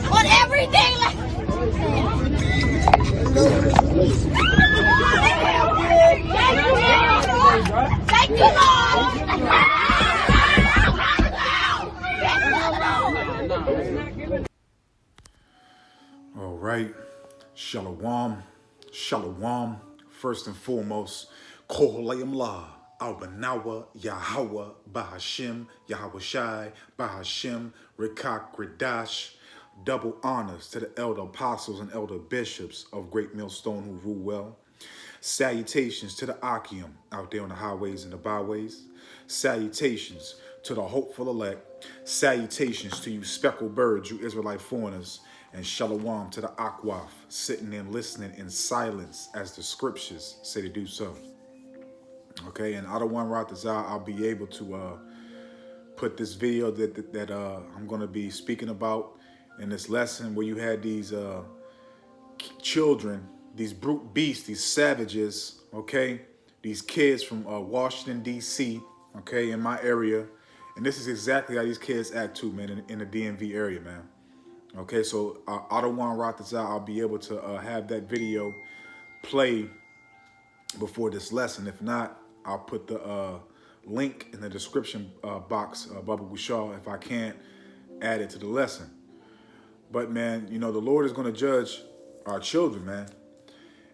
On everything. Thank you, Lord. All right. Shalom. Shalom. First and foremost, Koholayim La, Albanawa, Yahweh, Bahashim, Yahweh Shai, Bahashim, Rikak, Ridash. Double honors to the elder apostles and elder bishops of Great Millstone who rule well. Salutations to the Akim out there on the highways and the byways. Salutations to the hopeful elect. Salutations to you speckled birds, you Israelite foreigners. And shalom to the Akwaf, sitting and listening in silence as the scriptures say to do so. Okay, and Adawan Ratazah, I'll be able to put this video that I'm going to be speaking about in this lesson where you had these children, these brute beasts, these savages, okay, these kids from Washington, D.C., okay, in my area. And this is exactly how these kids act too, man, in the DMV area, man. Okay, so Adawan Ratazah, I'll be able to have that video play before this lesson. If not, I'll put the link in the description box, Baba Gushal, if I can't add it to the lesson. But, man, you know, the Lord is going to judge our children, man.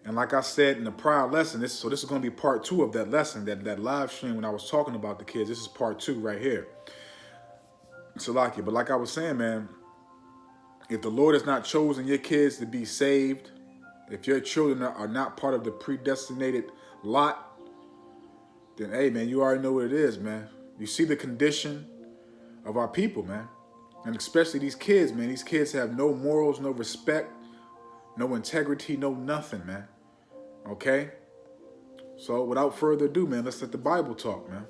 And like I said in the prior lesson, this is going to be part 2 of that lesson, that live stream when I was talking about the kids. This is part 2 right here. Salakia. But like I was saying, man, if the Lord has not chosen your kids to be saved, if your children are not part of the predestinated lot, then, hey, man, you already know what it is, man. You see the condition of our people, man. And especially these kids, man. These kids have no morals, no respect, no integrity, no nothing, man. Okay? So without further ado, man, let's let the Bible talk, man.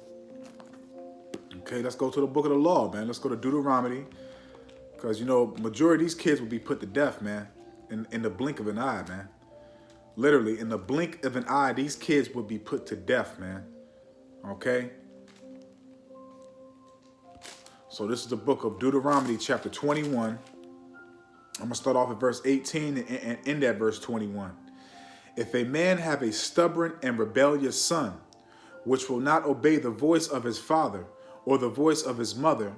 Okay, let's go to the book of the law, man. Let's go to Deuteronomy. Because, you know, majority of these kids will be put to death, man, in the blink of an eye, man. Literally, in the blink of an eye, these kids will be put to death, man. Okay? So this is the book of Deuteronomy, chapter 21. I'm going to start off at verse 18 and end at verse 21. If a man have a stubborn and rebellious son, which will not obey the voice of his father or the voice of his mother,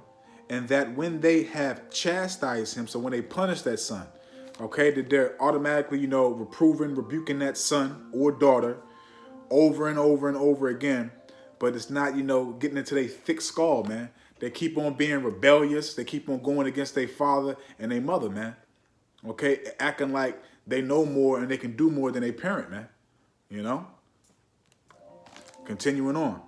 and that when they have chastised him, so when they punish that son, okay, that they're automatically, you know, reproving, rebuking that son or daughter over and over and over again, but it's not, you know, getting into their thick skull, man. They keep on being rebellious. They keep on going against their father and their mother, man. Okay, acting like they know more and they can do more than their parent, man. You know? Continuing on.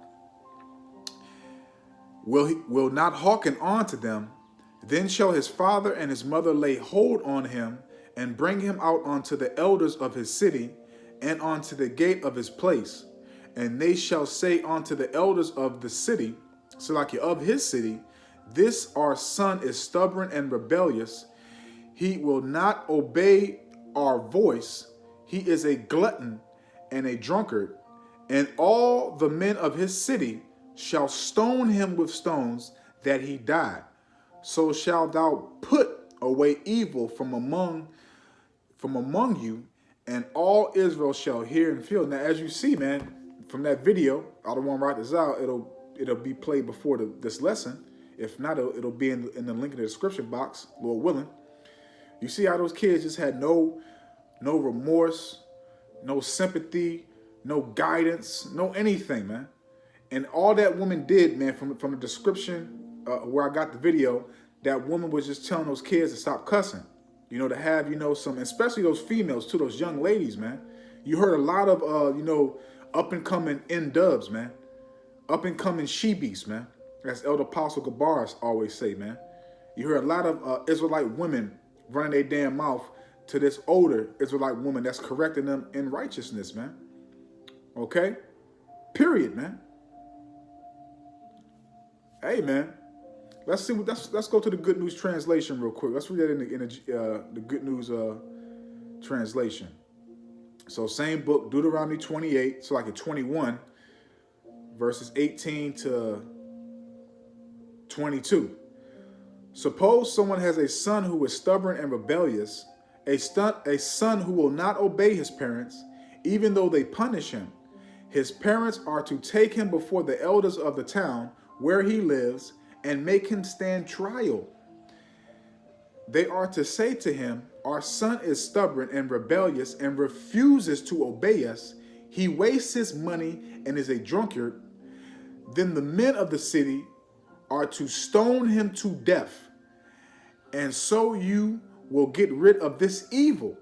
Will not hearken unto them, then shall his father and his mother lay hold on him and bring him out unto the elders of his city and unto the gate of his place. And they shall say unto the elders of the city, Salakia, of his city, this our son is stubborn and rebellious. He will not obey our voice. He is a glutton and a drunkard. And all the men of his city shall stone him with stones that he die. so shalt thou put away evil from among you, and all Israel shall hear and feel. Now, as you see, man, from that video, I don't want to write this out. It'll be played before this lesson. If not, it'll be in the link in the description box, Lord willing. You see how those kids just had no remorse, no sympathy, no guidance, no anything, man. And all that woman did, man, from the description where I got the video, that woman was just telling those kids to stop cussing. You know, to have, some, especially those females too, those young ladies, man. You heard a lot of, up and coming N-dubs, man. Up and coming she-beasts, man. As Elder Apostle Gabar always say, man. You heard a lot of Israelite women running their damn mouth to this older Israelite woman that's correcting them in righteousness, man. Okay? Period, man. Hey, man. Let's see. Let's go to the Good News translation real quick. Let's read that in the Good News translation. So same book, Deuteronomy 28. So like a 21, verses 18 to 22. Suppose someone has a son who is stubborn and rebellious, a son who will not obey his parents, even though they punish him. His parents are to take him before the elders of the town where he lives and make him stand trial. They are to say to him, our son is stubborn and rebellious and refuses to obey us. He wastes his money and is a drunkard. Then the men of the city are to stone him to death. And so you will get rid of this evil.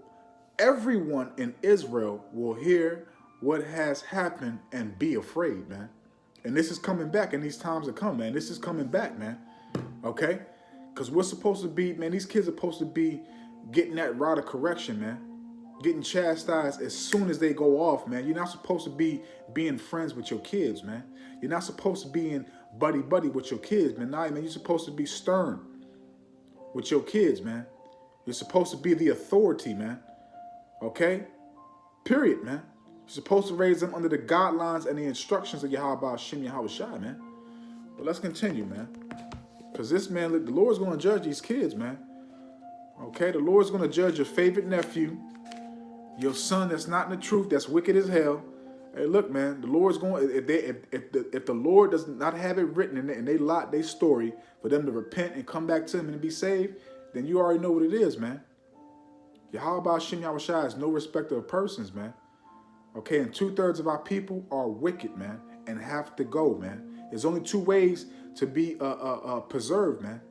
Everyone in Israel will hear what has happened and be afraid, man. And this is coming back in these times to come, man. This is coming back, man. Okay? Because we're supposed to be, man, these kids are supposed to be getting that rod of correction, man. Getting chastised as soon as they go off, man. You're not supposed to be being friends with your kids, man. You're not supposed to be in buddy-buddy with your kids, man. Nah, man, you're supposed to be stern with your kids, man. You're supposed to be the authority, man. Okay? Period, man. You're supposed to raise them under the guidelines and the instructions of Yahweh Hashem Yahweh Shai, man. But let's continue, man. Because this, man, the Lord's going to judge these kids, man. Okay? The Lord's going to judge your favorite nephew, your son that's not in the truth, that's wicked as hell. Hey, look, man, the Lord's going, if the Lord does not have it written and they lot their story for them to repent and come back to him and be saved, then you already know what it is, man. Yahweh Hashem Yahweh Shai is no respecter of persons, man. Okay, and 2/3 of our people are wicked, man, and have to go, man. There's only two ways to be preserved, man,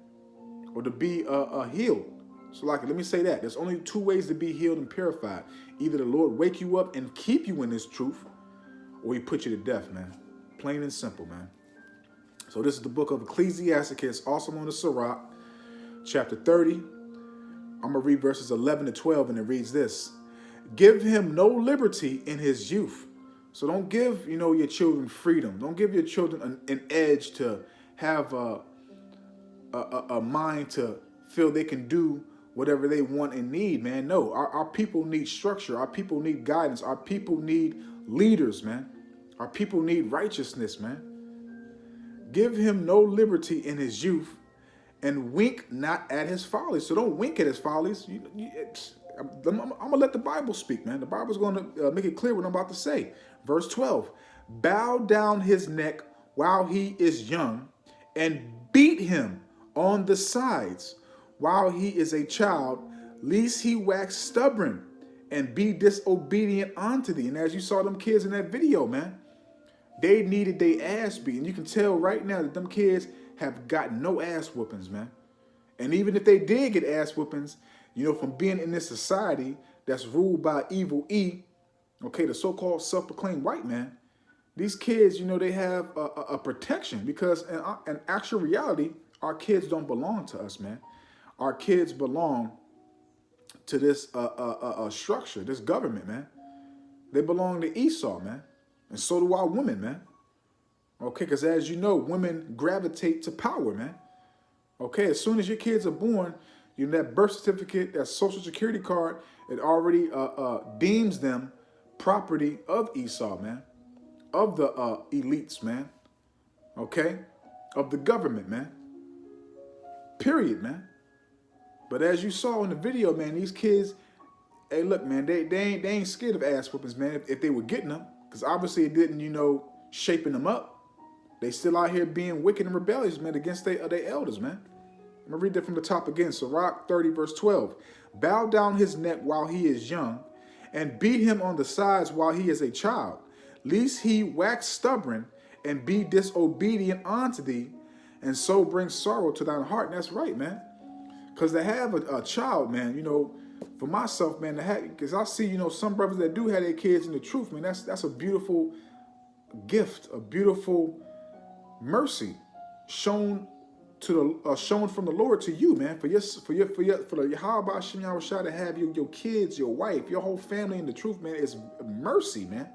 or to be healed. So, like, let me say that. There's only two ways to be healed and purified. Either the Lord wake you up and keep you in this truth, or he put you to death, man. Plain and simple, man. So this is the book of Ecclesiastes, also known as Sirach, chapter 30. I'm going to read verses 11 to 12, and it reads this. Give him no liberty in his youth. So don't give, your children freedom. Don't give your children an edge to have a mind to feel they can do whatever they want and need, man. No, our people need structure. Our people need guidance. Our people need leaders, man. Our people need righteousness, man. Give him no liberty in his youth, and wink not at his follies. So don't wink at his follies. I'm going to let the Bible speak, man. The Bible's going to make it clear what I'm about to say. Verse 12, bow down his neck while he is young, and beat him on the sides while he is a child, lest he wax stubborn and be disobedient unto thee. And as you saw them kids in that video, man, they needed their ass beaten. You can tell right now that them kids have gotten no ass whoopings, man. And even if they did get ass whoopings, from being in this society that's ruled by evil E, okay, the so-called self-proclaimed white man, these kids, they have a protection, because in actual reality, our kids don't belong to us, man. Our kids belong to this structure, this government, man. They belong to Esau, man. And so do our women, man. Okay, because as you know, women gravitate to power, man. Okay, as soon as your kids are born, that birth certificate, that social security card, it already deems them property of Esau, man. Of the elites, man. Okay? Of the government, man. Period, man. But as you saw in the video, man, these kids, hey, look, man, they ain't scared of ass whoopings, man, if they were getting them. Because obviously it didn't, shaping them up. They still out here being wicked and rebellious, man, against their elders, man. I'm going to read that from the top again. Sirach 30, verse 12. Bow down his neck while he is young, and beat him on the sides while he is a child, lest he wax stubborn and be disobedient unto thee, and so bring sorrow to thine heart. And that's right, man. Because to have a child, man, for myself, man, because I see, some brothers that do have their kids in the truth, man, that's a beautiful gift, a beautiful mercy shown shown from the Lord to you, man, for the Yahweh Shem Yahushua to have your kids, your wife, your whole family in the truth, man, is mercy, man.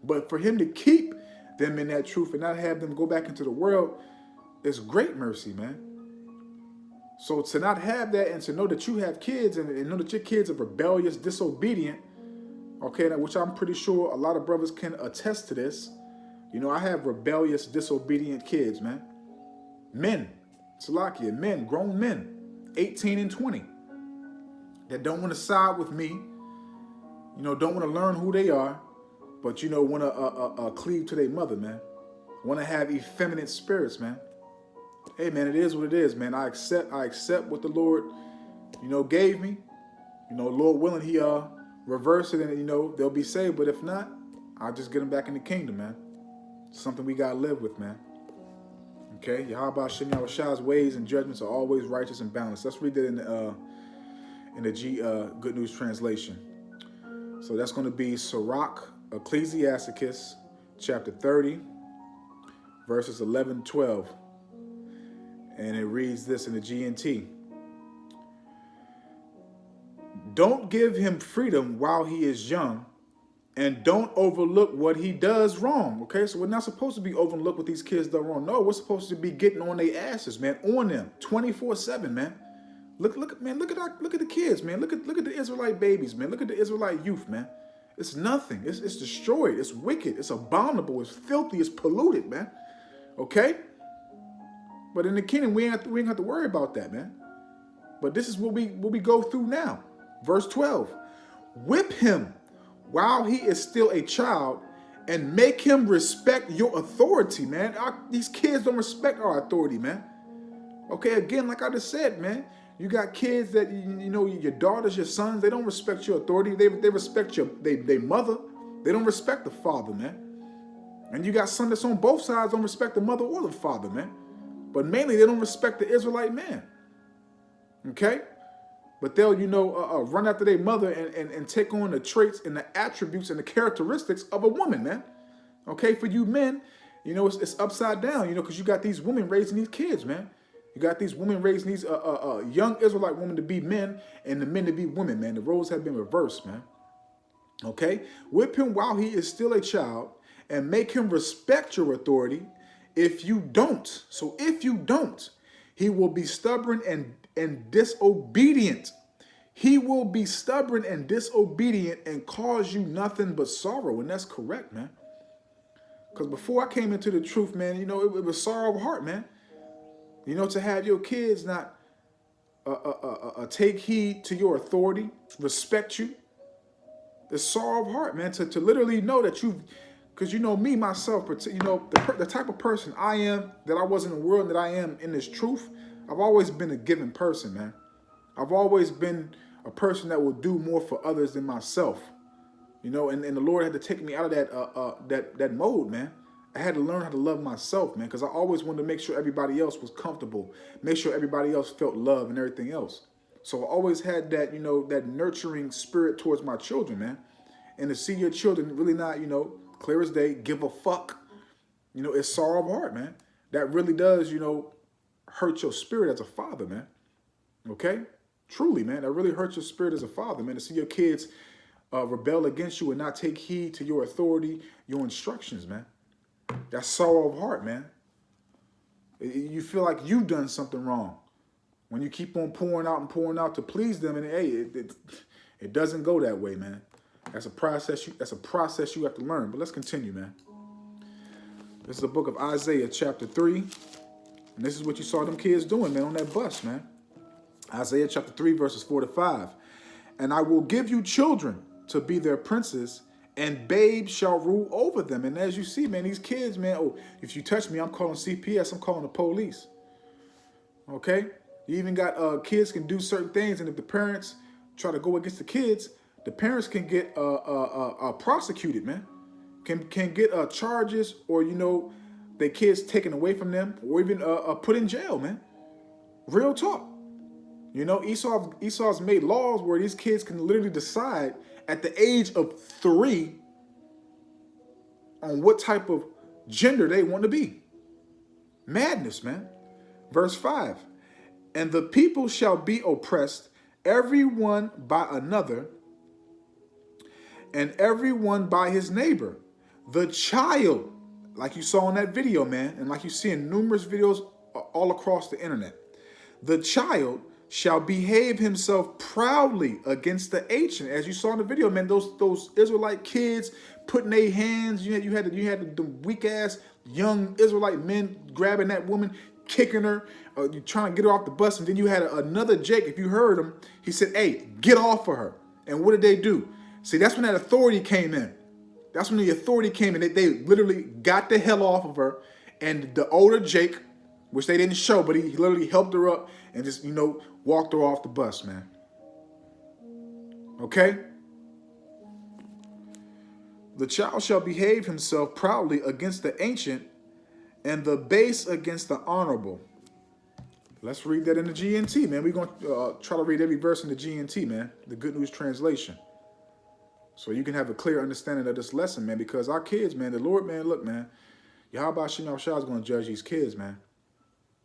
But for him to keep them in that truth and not have them go back into the world is great mercy, man. So to not have that and to know that you have kids and know that your kids are rebellious, disobedient, okay, which I'm pretty sure a lot of brothers can attest to this. I have rebellious, disobedient kids, man. Men, Salakia, men, grown men, 18 and 20, that don't want to side with me, don't want to learn who they are, but, want to cleave to their mother, man. Want to have effeminate spirits, man. Hey, man, it is what it is, man. I accept what the Lord, gave me. Lord willing, he reverse it and, they'll be saved. But if not, I'll just get them back in the kingdom, man. Something we got to live with, man. Okay? Yahweh Shem Yahushua's ways and judgments are always righteous and balanced. Let's read that in the Good News Translation. So that's going to be Sirach, Ecclesiasticus, chapter 30, verses 11, 12. And it reads this in the GNT. Don't give him freedom while he is young, and don't overlook what he does wrong. Okay, so we're not supposed to be overlook what these kids do wrong. No, we're supposed to be getting on their asses, man, on them 24/7, man. Look at the kids, man. Look at the Israelite babies, man. Look at the Israelite youth, man. It's nothing. It's destroyed. It's wicked. It's abominable. It's filthy. It's polluted, man. Okay. But in the kingdom, we ain't have to worry about that, man. But this is what we go through now. Verse 12. Whip him while he is still a child and make him respect your authority, man. These kids don't respect our authority, man. Okay, again, like I just said, man, you got kids that, your daughters, your sons, they don't respect your authority. They respect their mother. They don't respect the father, man. And you got some that's on both sides don't respect the mother or the father, man. But mainly, they don't respect the Israelite man. Okay? But they'll, run after their mother and take on the traits and the attributes and the characteristics of a woman, man. Okay? For you men, it's upside down, because you got these women raising these kids, man. You got these women raising these young Israelite women to be men and the men to be women, man. The roles have been reversed, man. Okay? Whip him while he is still a child and make him respect your authority. If you don't, he will be stubborn and disobedient. He will be stubborn and disobedient and cause you nothing but sorrow. And that's correct, man. Because before I came into the truth, man, it was sorrow of heart, man. To have your kids not take heed to your authority, respect you. It's sorrow of heart, man, to literally know that you've... Because me, myself, the type of person I am, that I was in the world, that I am in this truth, I've always been a giving person, man. I've always been a person that will do more for others than myself. And the Lord had to take me out of that mode, man. I had to learn how to love myself, man, because I always wanted to make sure everybody else was comfortable, make sure everybody else felt love and everything else. So I always had that, that nurturing spirit towards my children, man. And to see your children really not, clear as day, give a fuck. It's sorrow of heart, man. That really does, hurt your spirit as a father, man. Okay? Truly, man. That really hurts your spirit as a father, man. To see your kids rebel against you and not take heed to your authority, your instructions, man. That's sorrow of heart, man. You feel like you've done something wrong. When you keep on pouring out to please them, and hey, it doesn't go that way, man. That's a process you have to learn. But let's continue, man. This is the book of Isaiah, chapter 3, And this is what you saw them kids doing, man, on that bus, man. Isaiah chapter 3, verses 4 to 5. And I will give you children to be their princes, and babes shall rule over them. And as you see, man, these kids, man, oh, if you touch me, I'm calling CPS, I'm calling the police. Okay? You even got kids can do certain things, and if the parents try to go against the kids, the parents can get prosecuted, man. Can get charges, or their kids taken away from them, or even put in jail, man. Real talk. Esau's made laws where these kids can literally decide at the age of 3 on what type of gender they want to be. Madness, man. Verse 5. And the people shall be oppressed, every one by another, and every one by his neighbor. The child, like you saw in that video, man, and like you see in numerous videos all across the internet, the child shall behave himself proudly against the ancient. As you saw in the video, man, those Israelite kids putting their hands, you had the weak ass young Israelite men grabbing that woman, kicking her, you trying to get her off the bus, and then you had another Jake. If you heard him, he said, "Hey, get off of her." And what did they do? See, that's when that authority came in. That's when the authority came in. They literally got the hell off of her, and the older Jake, which they didn't show, but he literally helped her up and just, walked her off the bus, man. Okay? The child shall behave himself proudly against the ancient, and the base against the honorable. Let's read that in the GNT, man. We're going to try to read every verse in the GNT, man. The Good News Translation. So you can have a clear understanding of this lesson, man, because our kids, man, the Lord, man, look, man, Yahweh Shem Yahushua is going to judge these kids, man.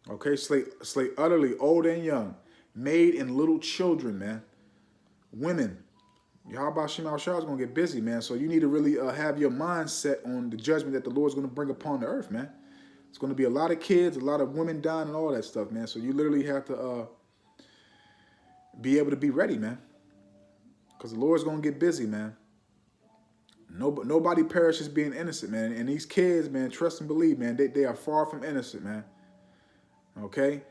Okay, slay utterly old and young, maid and little children, man. Women. Yahweh Shem Yahushua is going to get busy, man. So you need to really have your mind set on the judgment that the Lord is going to bring upon the earth, man. It's going to be a lot of kids, a lot of women dying and all that stuff, man. So you literally have to be able to be ready, man. Because the Lord's going to get busy, man. Nobody perishes being innocent, man. And these kids, man, trust and believe, man, they are far from innocent, man. Okay?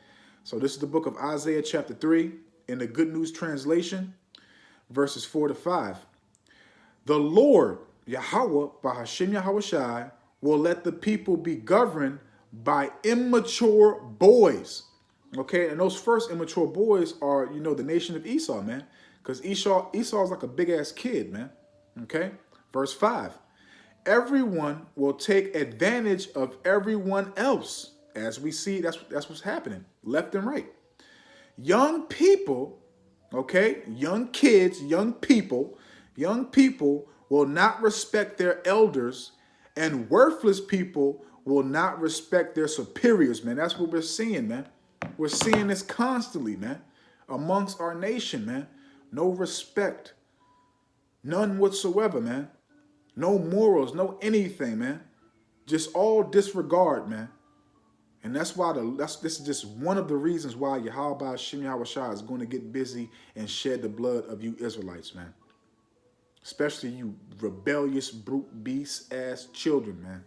So this is the book of Isaiah chapter 3 in the Good News Translation, verses 4 to 5. The Lord, Yahweh, Bahashem Yahushai, will let the people be governed by immature boys. Okay? And those first immature boys are, the nation of Esau, man. Because Esau is like a big-ass kid, man. Okay? Verse 5. Everyone will take advantage of everyone else. As we see, that's what's happening, left and right. Young people, okay, young kids, young people will not respect their elders, and worthless people will not respect their superiors, man. That's what we're seeing, man. We're seeing this constantly, man, amongst our nation, man. No respect, none whatsoever, man. No morals, no anything, man. Just all disregard, man. And that's why this is just one of the reasons why Yahweh Shem Yahushua is going to get busy and shed the blood of you Israelites, man. Especially you rebellious, brute, beast-ass children, man.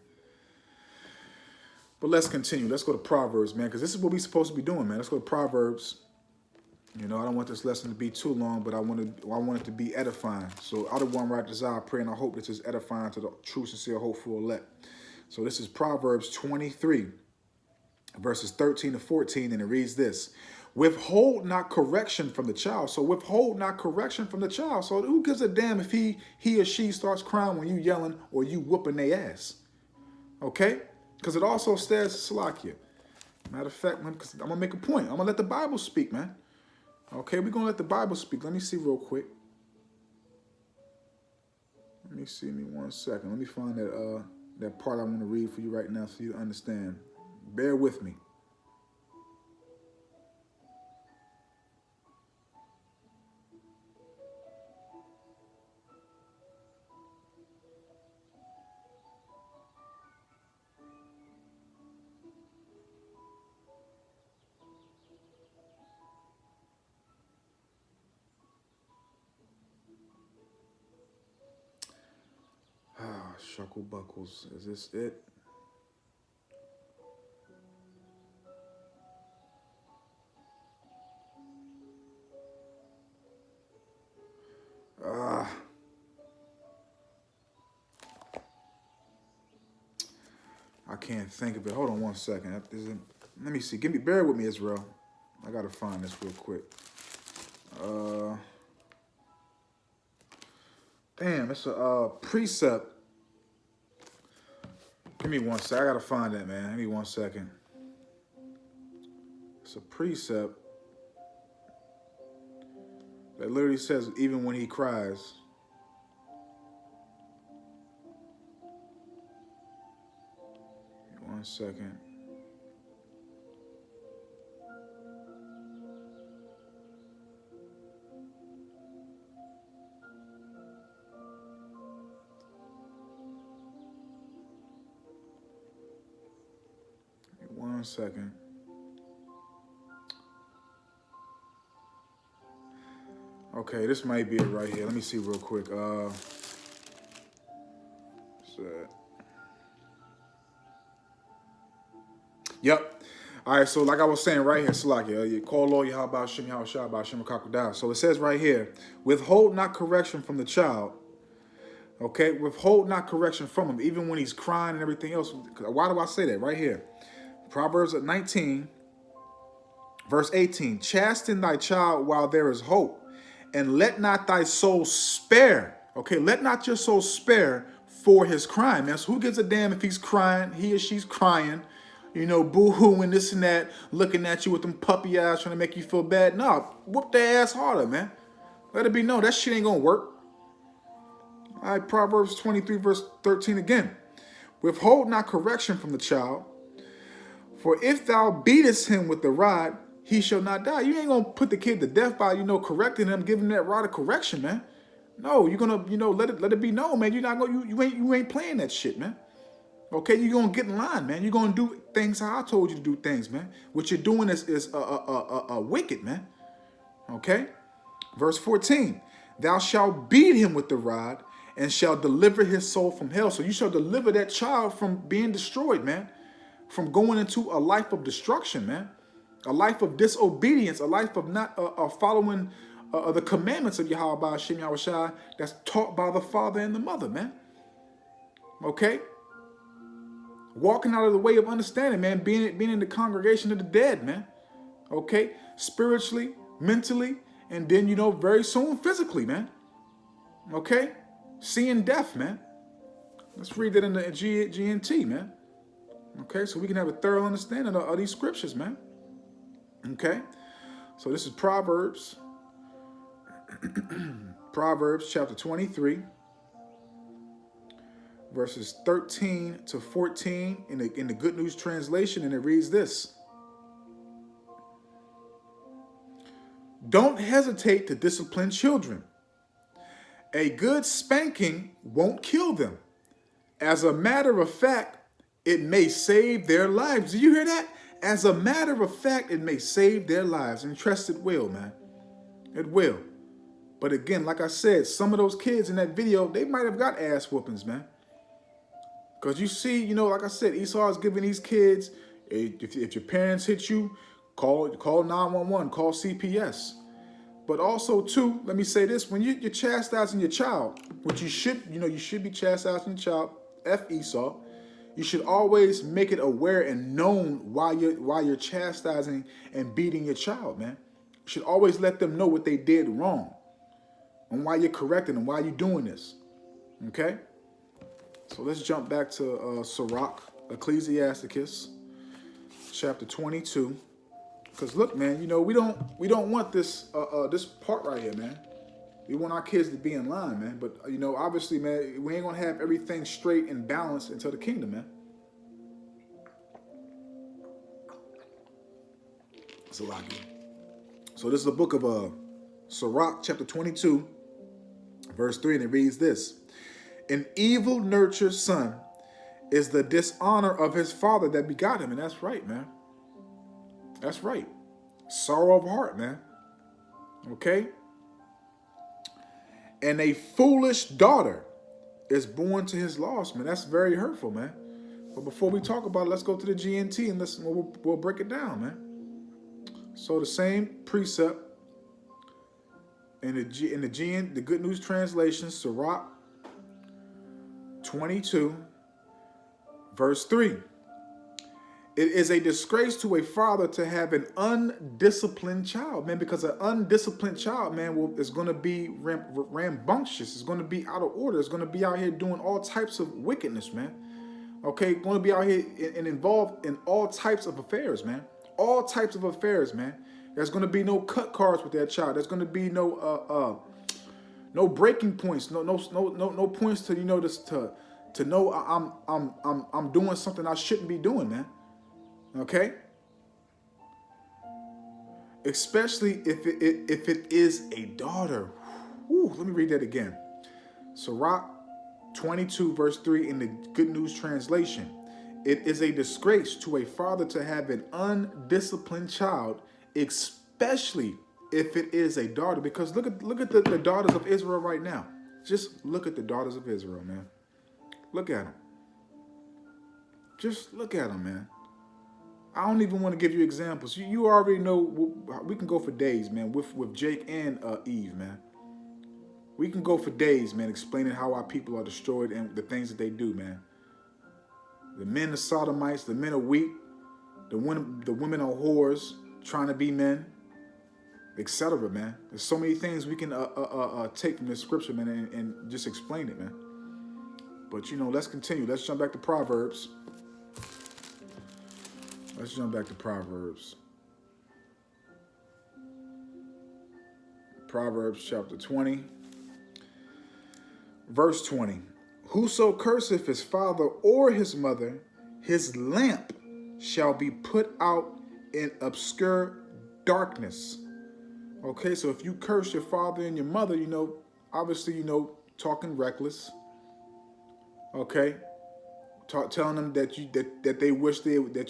But let's continue. Let's go to Proverbs, man, because this is what we're supposed to be doing, man. Let's go to Proverbs. I don't want this lesson to be too long, but I want it to be edifying. So out of one right desire, I pray, and I hope this is edifying to the true, sincere, hopeful elect. So this is Proverbs 23, verses 13 to 14, and it reads this. Withhold not correction from the child. So withhold not correction from the child. So who gives a damn if he or she starts crying when you yelling or you whooping their ass? Okay? Because it also says, Salakia. Matter of fact, I'm going to make a point. I'm going to let the Bible speak, man. Okay, we're going to let the Bible speak. Let me see real quick. Let me see me 1 second. Let me find that part I want to read for you right now so you understand. Bear with me. Shuckle buckles. Is this it? I can't think of it. Hold on one second. Let me see. Bear with me, Israel. I gotta find this real quick. Damn, it's a precept. Give me one sec. I gotta find that, man. Give me 1 second. It's a precept that literally says, even when he cries. 1 second. Give me 1 second. Okay, this might be it right here. Let me see real quick. Yep. All right, so like I was saying right here, Salakia, you call law Yahweh Shem Yahweh by Shem Kakudah. So it says right here, withhold not correction from the child. Okay, withhold not correction from him, even when he's crying and everything else. Why do I say that? Right here. Proverbs 19, verse 18. Chasten thy child while there is hope, and let not thy soul spare. Okay, let not your soul spare for his crying, man. So who gives a damn if he's crying, he or she's crying, you know, boo-hooing this and that, looking at you with them puppy eyes trying to make you feel bad? No, whoop their ass harder, man. Let it be known that shit ain't gonna work. All right, Proverbs 23, verse 13 again. Withhold not correction from the child, for if thou beatest him with the rod, he shall not die. You ain't gonna put the kid to death by, you know, correcting him, giving him that rod of correction, man. No, you're gonna, you know, let it be known, man. You're not gonna, you ain't playing that shit, man. Okay, you're gonna get in line, man. You're gonna do things how I told you to do things, man. What you're doing is wicked, man. Okay, verse 14. Thou shalt beat him with the rod, and shall deliver his soul from hell. So you shall deliver that child from being destroyed, man. From going into a life of destruction, man. A life of disobedience, a life of not following the commandments of Yahweh Shem Yahweh that's taught by the father and the mother, man. Okay? Walking out of the way of understanding, man. Being in the congregation of the dead, man. Okay? Spiritually, mentally, and then, you know, very soon physically, man. Okay? Seeing death, man. Let's read that in the GNT, man. Okay? So we can have a thorough understanding of these scriptures, man. Okay? So this is Proverbs. Proverbs chapter 23. Verses 13 to 14 in the Good News Translation, and it reads this. Don't hesitate to discipline children. A good spanking won't kill them. As a matter of fact, it may save their lives. Do you hear that? As a matter of fact, it may save their lives. And trust it will, man. It will. But again, like I said, some of those kids in that video, they might have got ass whoopings, man. Because you see, you know, like I said, Esau is giving these kids, if your parents hit you, call 911, call CPS. But also, too, let me say this, when you're chastising your child, which you should be chastising your child, F Esau, you should always make it aware and known why you're chastising and beating your child, man. You should always let them know what they did wrong and why you're correcting them, why you're doing this, okay? So let's jump back to Sirach, Ecclesiasticus, chapter 22. Because look, man, you know, we don't want this this part right here, man. We want our kids to be in line, man. But you know, obviously, man, we ain't gonna have everything straight and balanced until the kingdom, man. So this is the book of Sirach, chapter 22, verse 3, and it reads this. An evil nurtured son is the dishonor of his father that begot him. And that's right, man. That's right. Sorrow of heart, man. Okay? And a foolish daughter is born to his loss, man. That's very hurtful, man. But before we talk about it, let's go to the GNT and we'll break it down, man. So the same precept in the Good News Translation, Sirach 22, verse 3. It is a disgrace to a father to have an undisciplined child, man, because an undisciplined child, man, is going to be rambunctious. It's going to be out of order. It's going to be out here doing all types of wickedness, man. Okay, going to be out here and involved in all types of affairs, man. All types of affairs, man. There's going to be no cut cards with that child. There's going to be no breaking points, no points to to know I'm doing something I shouldn't be doing, man. Okay? Especially if it is a daughter. Whew, let me read that again. Sirach 22 verse 3 in the Good News Translation. It is a disgrace to a father to have an undisciplined child, especially if it is a daughter. Because look at the daughters of Israel right now. Just look at the daughters of Israel, man. Look at them. Just look at them, man. I don't even want to give you examples. You already know. We can go for days, man, with Jake and Eve, man. We can go for days, man, explaining how our people are destroyed and the things that they do, man. The men are sodomites. The men are weak. The women are whores, trying to be men, etc., man. There's so many things we can take from this scripture, man, and just explain it, man. But, let's continue. Let's jump back to Proverbs. Let's jump back to Proverbs. Proverbs chapter 20, verse 20. Whoso curseth his father or his mother, his lamp shall be put out in obscure darkness. Okay, so if you curse your father and your mother, obviously, talking reckless. Okay. Telling them that you wish they were dead,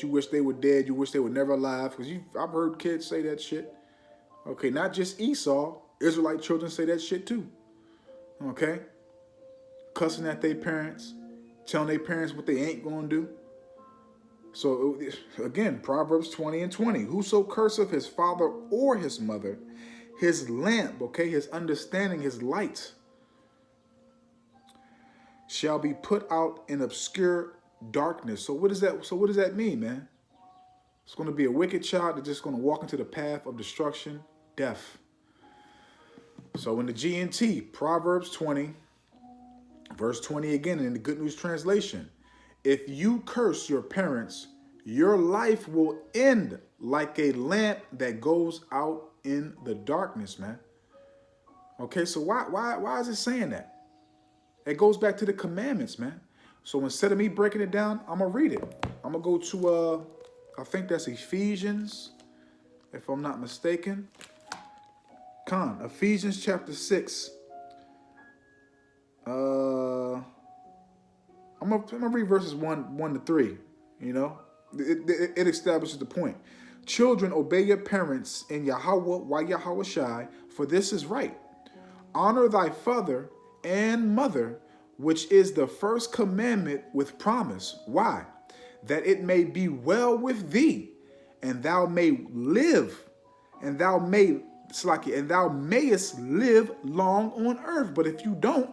you wish they were never alive. Because I've heard kids say that shit. Okay, not just Esau, Israelite children say that shit too. Okay, cussing at their parents, telling their parents what they ain't gonna do. So again, Proverbs 20 and 20. Whoso curseth his father or his mother, his lamp, okay, his understanding, his light, shall be put out in obscure darkness. So what does that mean, man? It's going to be a wicked child that's just going to walk into the path of destruction, death. So in the GNT, Proverbs 20, verse 20 again in the Good News Translation. If you curse your parents, your life will end like a lamp that goes out in the darkness, man. Okay, so why is it saying that? It goes back to the commandments, man. So instead of me breaking it down, I'm going to read it. I'm going to go to, I think that's Ephesians, if I'm not mistaken. Ephesians chapter 6. I'm going to read verses 1 to 3, It establishes the point. Children, obey your parents in Yahweh Shai, for this is right. Honor thy father and mother, which is the first commandment with promise. Why? That it may be well with thee, and thou may live, and thou mayest live long on earth. But if you don't,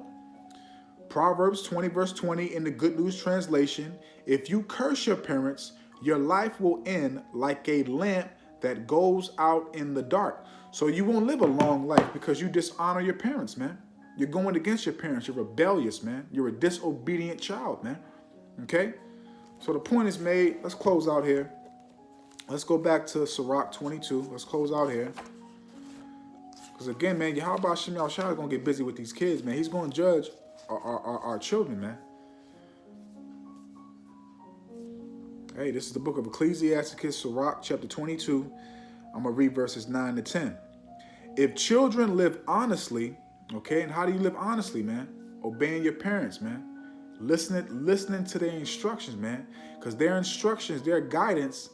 Proverbs 20 verse 20 in the Good News Translation, if you curse your parents, your life will end like a lamp that goes out in the dark. So you won't live a long life because you dishonor your parents, man. You're going against your parents. You're rebellious, man. You're a disobedient child, man. Okay? So the point is made. Let's close out here. Let's go back to Sirach 22. Let's close out here. Because again, man, Yahweh Shem Yahushua is going to get busy with these kids, man. He's going to judge our children, man. Hey, this is the book of Ecclesiasticus, Sirach chapter 22. I'm going to read verses 9 to 10. If children live honestly, okay, and how do you live honestly, man? Obeying your parents, man. Listening to their instructions, man. Because their instructions, their guidance,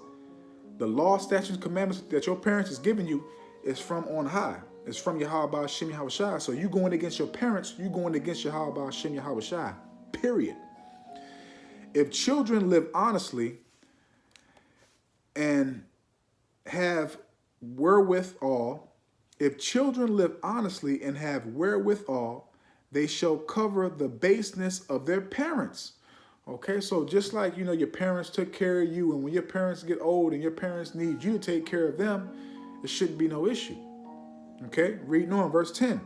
the law, statutes, and commandments that your parents is giving you is from on high. It's from Yahweh Shem Yahushua. So you going against your parents, you going against Yahweh Shem Yahushua. Period. If children live honestly and have wherewithal, they shall cover the baseness of their parents. Okay, so just like, your parents took care of you, and when your parents get old and your parents need you to take care of them, it shouldn't be no issue. Okay, reading on, verse 10.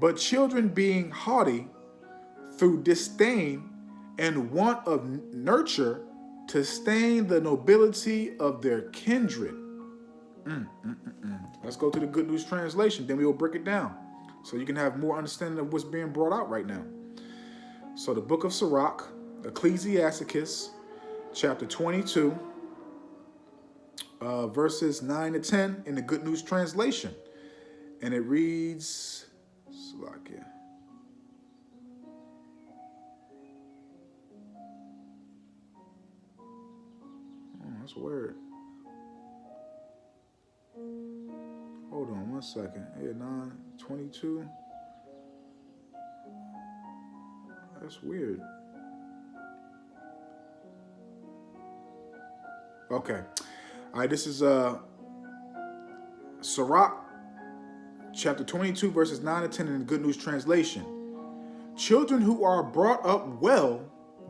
But children being haughty through disdain and want of nurture to stain the nobility of their kindred. Let's go to the Good News Translation, then we will break it down so you can have more understanding of what's being brought out right now. So the book of Sirach, Ecclesiasticus, chapter 22, verses 9 to 10 in the Good News Translation. And it reads, Salakia. Oh, that's weird. Hold on 1 second. Yeah, 9:22. That's weird. Okay. All right, this is Sirach, chapter 22, verses 9 to 10 in the Good News Translation. Children who are brought up well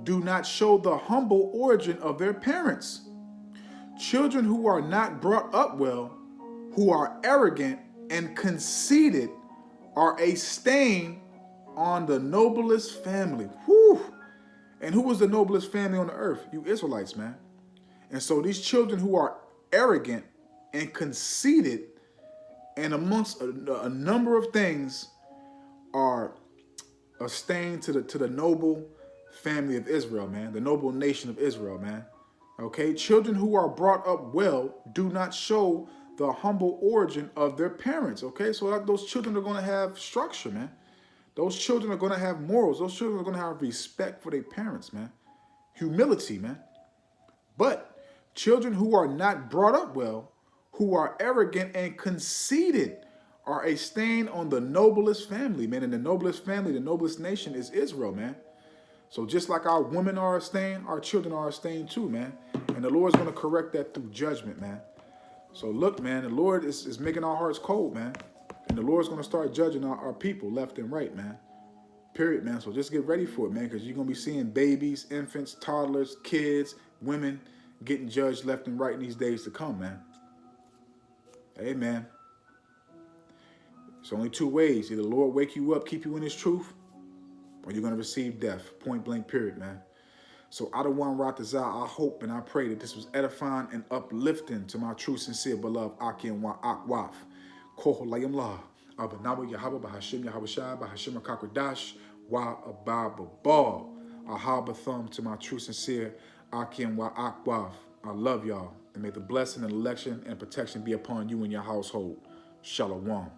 do not show the humble origin of their parents. Children who are not brought up well, who are arrogant and conceited, are a stain on the noblest family. Whew. And who was the noblest family on the earth? You Israelites, man. And so these children who are arrogant and conceited, and amongst a number of things, are a stain to the noble family of Israel, man. The noble nation of Israel, man. Okay, children who are brought up well do not show the humble origin of their parents. Okay, so those children are going to have structure, man. Those children are going to have morals. Those children are going to have respect for their parents, man. Humility, man. But children who are not brought up well, who are arrogant and conceited, are a stain on the noblest family, man. And the noblest family, the noblest nation is Israel, man. So just like our women are a stain, our children are a stain too, man. And the Lord's going to correct that through judgment, man. So look, man, the Lord is making our hearts cold, man. And the Lord's going to start judging our people left and right, man. Period, man. So just get ready for it, man, because you're going to be seeing babies, infants, toddlers, kids, women getting judged left and right in these days to come, man. Amen. It's only two ways. Either the Lord wake you up, keep you in his truth, or you're going to receive death. Point blank, period, man. So out of one Ratazah, I hope and I pray that this was edifying and uplifting to my true, sincere, beloved Aki and Akwaf. Koholayim La. Abanawa Yahaba Bahashim Yahabashah Bahashim Akakradash Wa Abababal. Ahabathum to my true, sincere Aki and Akwaf. I love y'all. And may the blessing and election and protection be upon you and your household. Shalom.